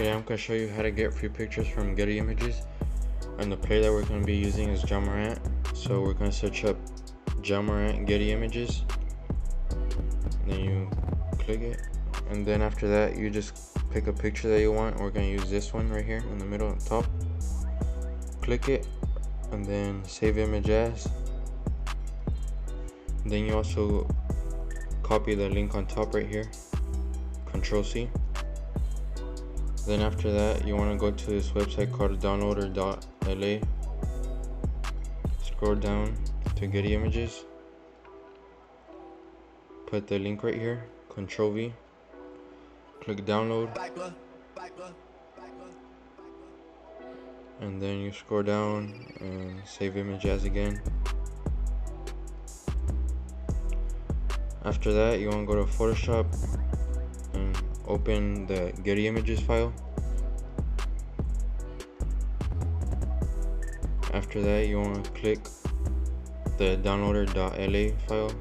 Today I'm going to show you how to get free pictures from Getty Images, and the player that we're going to be using is John Morant. So we're going to search up John Morant Getty Images, then you click it, and then after that you just pick a picture that you want. We're going to use this one right here in the middle on top. Click it and then save image as. Then you also copy the link on top right here, Control-C. Then after that you want to go to this website called downloader.la. Scroll down to Getty Images, put the link right here, Control-V, click download, and then you scroll down and save image as again. After that you want to go to Photoshop and open the Getty Images file. After that you want to click the downloader.la file,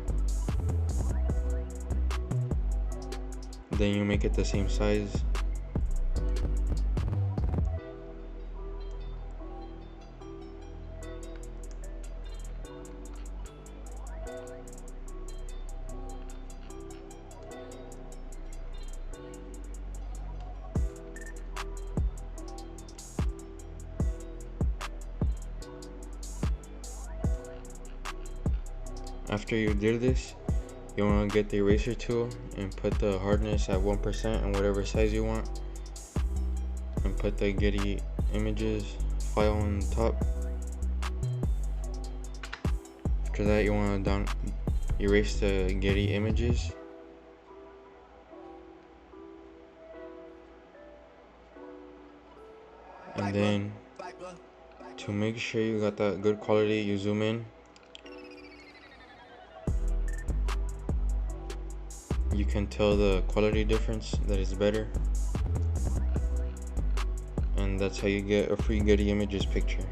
then you make it the same size. After you did this, you want to get the eraser tool and put the hardness at 1% and whatever size you want, and put the Getty Images file on top. After that you want to erase the Getty Images. And then to make sure you got that good quality, you zoom in. You can tell the quality difference that is better, and that's how you get a free Getty Images picture.